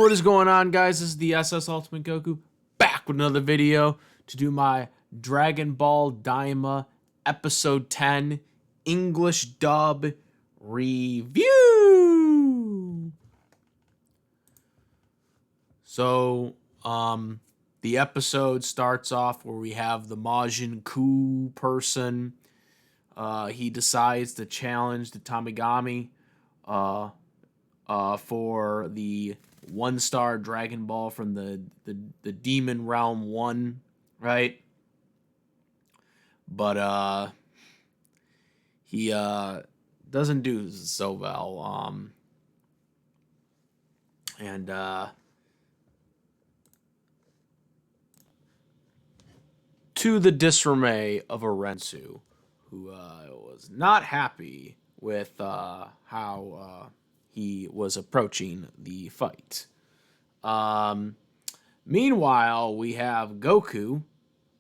what is going on, guys? This is the SS Ultimate Goku back with another video to do my Dragon Ball Daima Episode 10 English dub review. So, the episode starts off where we have the Majin Kuu person. He decides to challenge the Tamagami for the 1-star Dragon Ball from the Demon Realm 1, right? But he doesn't do so well. To the dismay of Arinsu, who was not happy with how he was approaching the fight. Meanwhile, we have Goku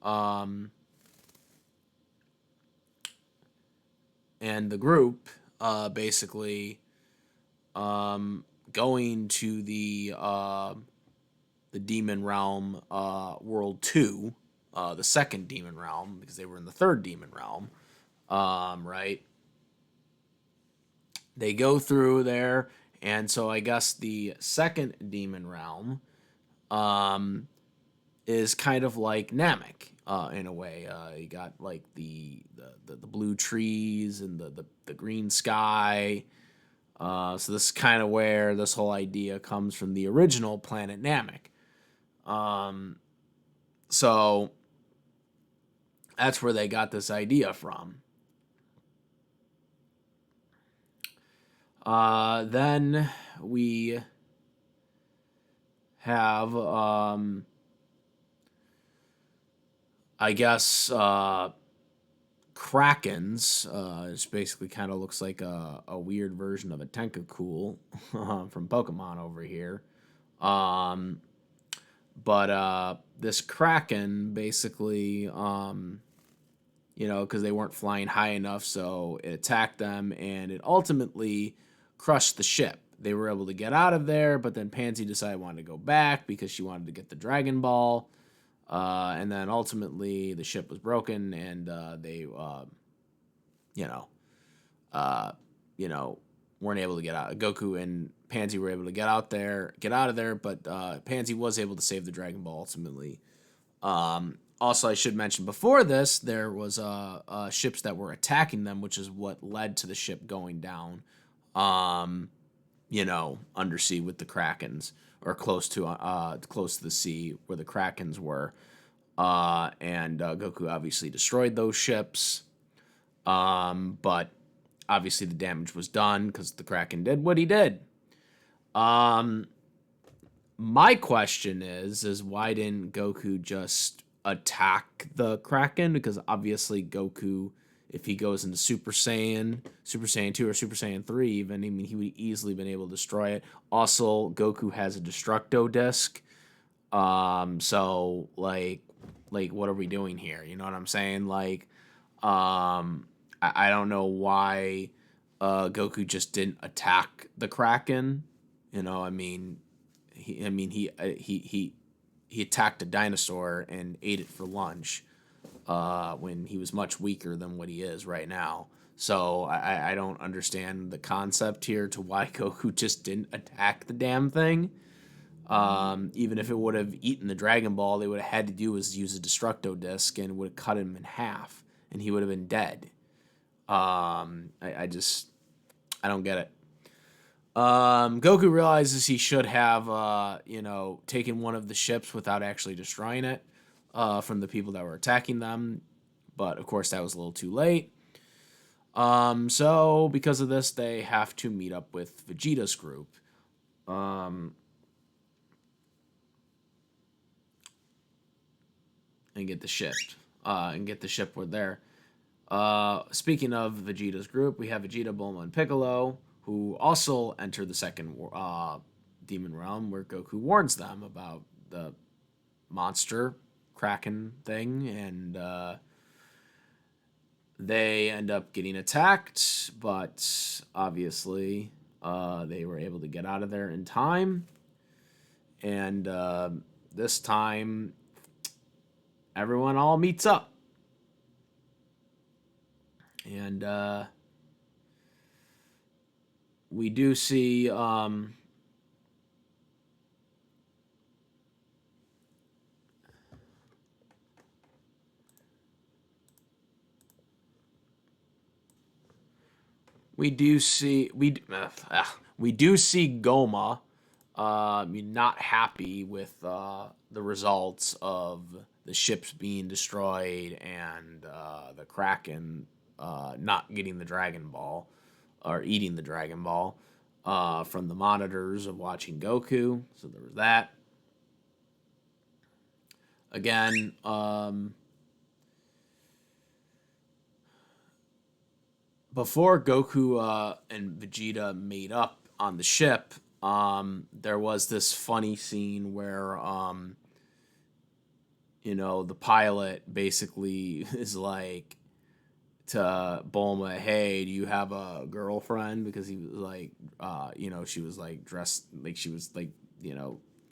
and the group basically going to the Demon Realm World 2, the second Demon Realm, because they were in the third Demon Realm, right? They go through there, and so I guess the second Demon Realm is kind of like Namek in a way. You got like the blue trees and the green sky. So this is kind of where this whole idea comes from, the original planet Namek. So that's where they got this idea from. Then we have, I guess, Krakens. It basically kind of looks like a weird version of a Tenkacool from Pokemon over here. But this Kraken basically, because they weren't flying high enough, so it attacked them, and it ultimately crushed the ship. They were able to get out of there, but then Panzy decided wanted to go back because she wanted to get the Dragon Ball. And then ultimately the ship was broken, and they, weren't able to get out. Goku and Panzy were able to get out of there, but Panzy was able to save the Dragon Ball ultimately. Also, I should mention before this, there was ships that were attacking them, which is what led to the ship going down. Undersea with the Krakens, or close to the sea where the Krakens were. And Goku obviously destroyed those ships. But obviously the damage was done because the Kraken did what he did. My question is why didn't Goku just attack the Kraken? Because obviously Goku, if he goes into Super Saiyan 2 or Super Saiyan 3 even, he would easily been able to destroy it. Also, Goku has a Destructo disc. So like what are we doing here? You know what I'm saying? I don't know why Goku just didn't attack the Kraken. He attacked a dinosaur and ate it for lunch when he was much weaker than what he is right now. So I don't understand the concept here to why Goku just didn't attack the damn thing. Even if it would have eaten the Dragon Ball, they would have had to do was use a Destructo disc and would have cut him in half, and he would have been dead. I don't get it. Goku realizes he should have, taken one of the ships without actually destroying it from the people that were attacking them. But, of course, that was a little too late. So, because of this, they have to meet up with Vegeta's group. And get the ship. With there. Speaking of Vegeta's group, we have Vegeta, Bulma, and Piccolo, who also enter the second Demon Realm, where Goku warns them about the monster Kraken thing, and they end up getting attacked, but obviously they were able to get out of there in time. And this time, everyone all meets up. And we do see we do see Goma not happy with the results of the ships being destroyed and the Kraken not getting the Dragon Ball or eating the Dragon Ball from the monitors of watching Goku. So there was that. Again, before Goku and Vegeta made up on the ship, there was this funny scene where, the pilot basically is like to Bulma, hey, do you have a girlfriend? Because he was like, she was like dressed, like she was like,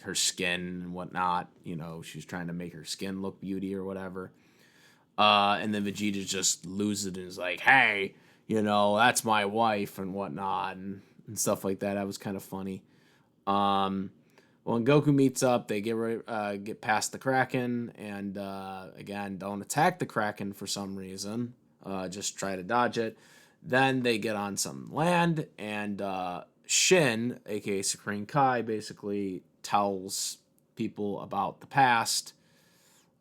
her skin and whatnot, she was trying to make her skin look beauty or whatever. And then Vegeta just loses it and is like, hey, that's my wife and whatnot and stuff like that. That was kind of funny. Well, when Goku meets up, they get past the Kraken and again don't attack the Kraken for some reason. Just try to dodge it. Then they get on some land and Shin, aka Supreme Kai, basically tells people about the past,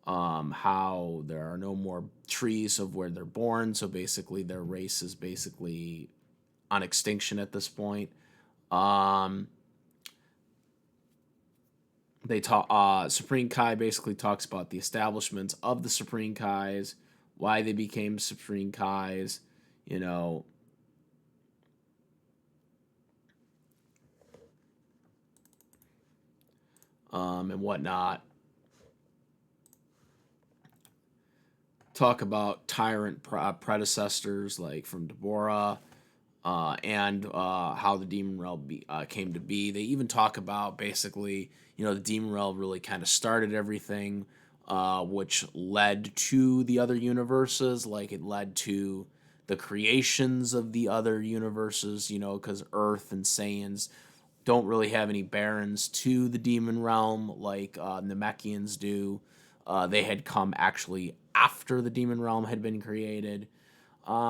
how there are no more trees of where they're born. So basically, their race is basically on extinction at this point. They talk. Supreme Kai basically talks about the establishments of the Supreme Kais, why they became Supreme Kais, you know, and whatnot. Talk about tyrant predecessors like from Deborah, and how the Demon Realm came to be. They even talk about basically, the Demon Realm really kind of started everything, which led to the other universes. Like it led to the creations of the other universes, because Earth and Saiyans don't really have any barons to the Demon Realm like Namekians do. They had come actually after the Demon Realm had been created,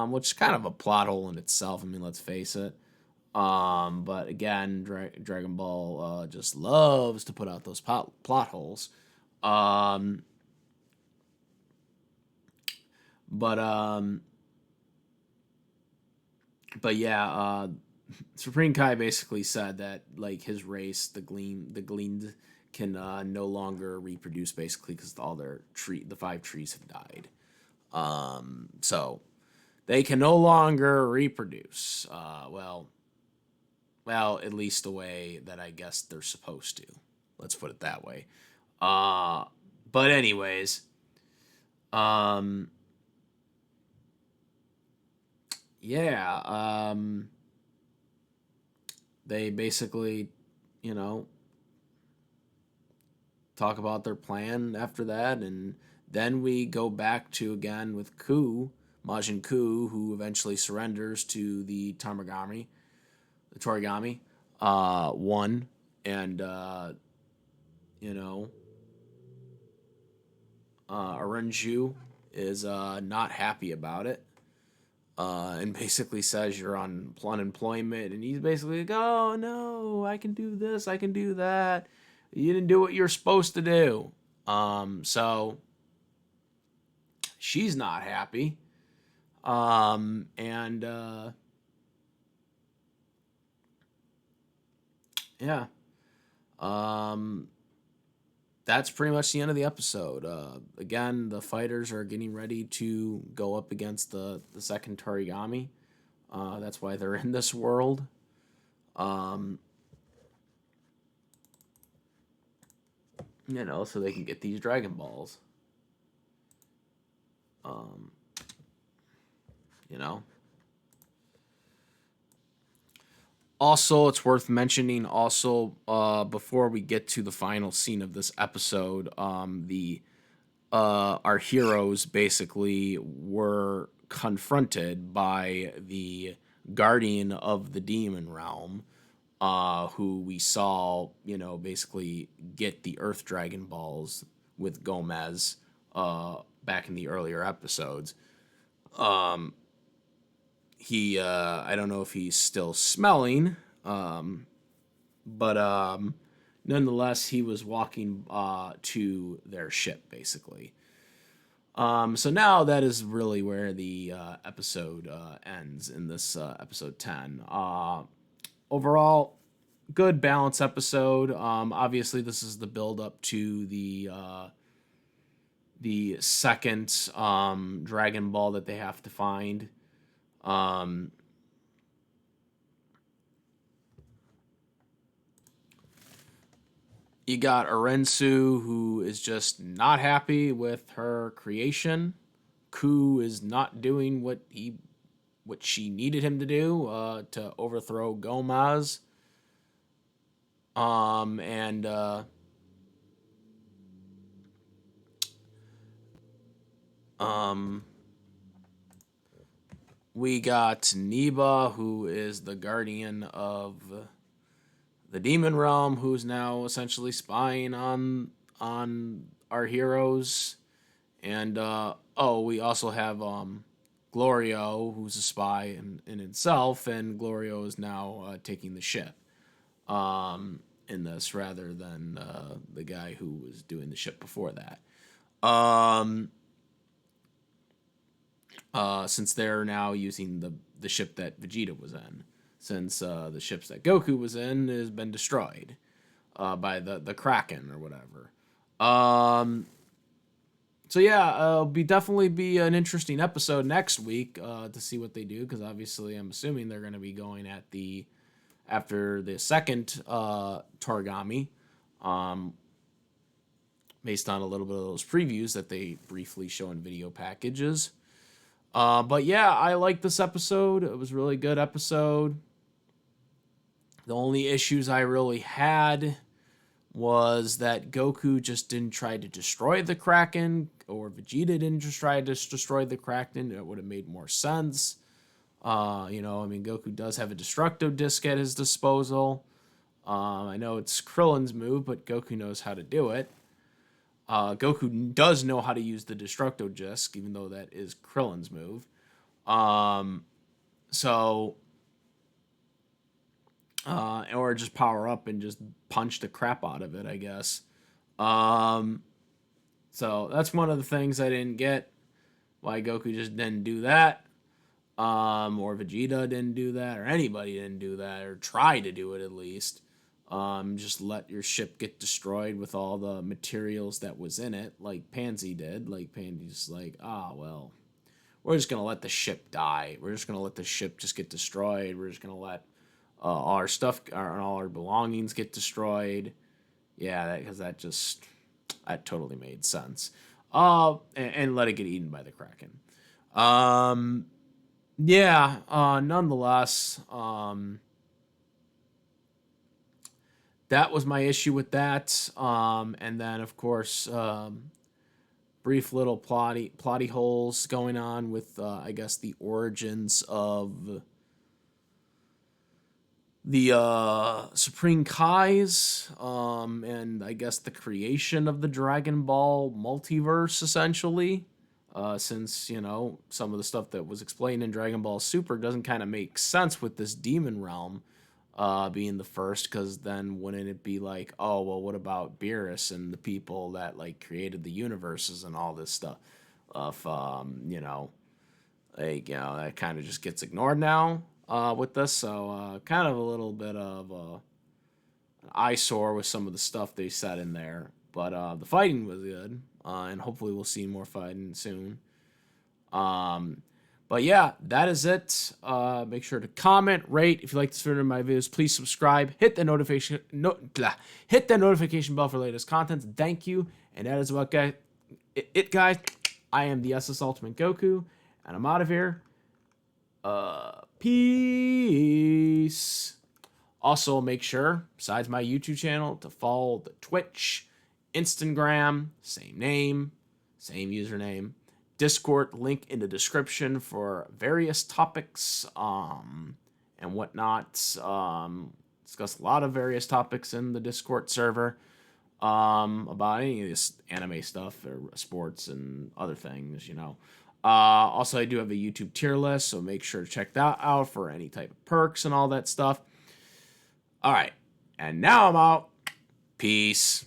which is kind of a plot hole in itself. I mean, let's face it. But again, Dragon Ball just loves to put out those plot holes. Um, but um, but yeah, Supreme Kai basically said that like his race, the Gleaned, can no longer reproduce basically because all the 5 trees have died. So they can no longer reproduce. Well, at least the way that I guess they're supposed to. Let's put it that way. Uh, but anyways, um, yeah, they basically, you know, talk about their plan after that, and then we go back to again with Majin Kuu, who eventually surrenders to the Torigami, one, and you know, Arinsu is not happy about it, and basically says you're on unemployment, and he's basically like, oh no, I can do this, I can do that. You didn't do what you're supposed to do. So she's not happy. And yeah, um, that's pretty much the end of the episode. Again, the fighters are getting ready to go up against the second Torigami. That's why they're in this world. Um, so they can get these Dragon Balls. Um, you know. Also, it's worth mentioning also before we get to the final scene of this episode, the our heroes basically were confronted by the guardian of the demon realm, who we saw, basically get the Earth Dragon balls with Gomez back in the earlier episodes. I don't know if he's still smelling, but nonetheless, he was walking to their ship, basically. So now that is really where the episode ends in this episode 10. Overall, good balance episode. Obviously, this is the build up to the second Dragon Ball that they have to find. You got Arinsu, who is just not happy with her creation. Kuu is not doing what she needed him to do to overthrow Gomez. And we got Neba, who is the guardian of the demon realm, who's now essentially spying on our heroes. And we also have Glorio, who's a spy in itself, and Glorio is now taking the ship in this rather than the guy who was doing the ship before that. Since they're now using the ship that Vegeta was in, since the ships that Goku was in has been destroyed by the Kraken or whatever. So yeah, it'll definitely be an interesting episode next week to see what they do, because obviously I'm assuming they're going to be going at after the second Torigami, based on a little bit of those previews that they briefly show in video packages. But yeah, I like this episode. It was a really good episode. The only issues I really had was that Goku just didn't try to destroy the Kraken, or Vegeta didn't just try to destroy the Kraken. It would have made more sense. Goku does have a destructo disc at his disposal. I know it's Krillin's move, but Goku knows how to do it. Goku does know how to use the destructo disc, even though that is Krillin's move. Or just power up and just punch the crap out of it, I guess. So that's one of the things I didn't get. Why Goku just didn't do that. Or Vegeta didn't do that, or anybody didn't do that, or try to do it at least. Just let your ship get destroyed with all the materials that was in it, like Panzy did. Like Panzy's like, well, we're just gonna let the ship die. We're just gonna let the ship just get destroyed. We're just gonna let all our stuff and all our belongings get destroyed. Yeah, because that totally made sense. And let it get eaten by the Kraken. Nonetheless, that was my issue with that. And then, of course, brief little plotty holes going on with, I guess, the origins of the Supreme Kais, and I guess the creation of the Dragon Ball multiverse, essentially. Since, some of the stuff that was explained in Dragon Ball Super doesn't kind of make sense with this demon realm being the first, because then wouldn't it be like, oh, well, what about Beerus and the people that, like, created the universes and all this stuff? That kind of just gets ignored now with this. So kind of a little bit of an eyesore with some of the stuff they said in there. But the fighting was good, and hopefully we'll see more fighting soon. But yeah, that is it. Make sure to comment, rate. If you like this video of my videos, please subscribe. Hit the notification bell for latest content. Thank you. And that is about it, guys. I am the SS Ultimate Goku, and I'm out of here. Peace. Also, make sure, besides my YouTube channel, to follow the Twitch, Instagram, same name, same username, Discord, link in the description for various topics and whatnot. Discuss a lot of various topics in the Discord server about any of this anime stuff or sports and other things, Also, I do have a YouTube tier list, so make sure to check that out for any type of perks and all that stuff. All right, and now I'm out. Peace.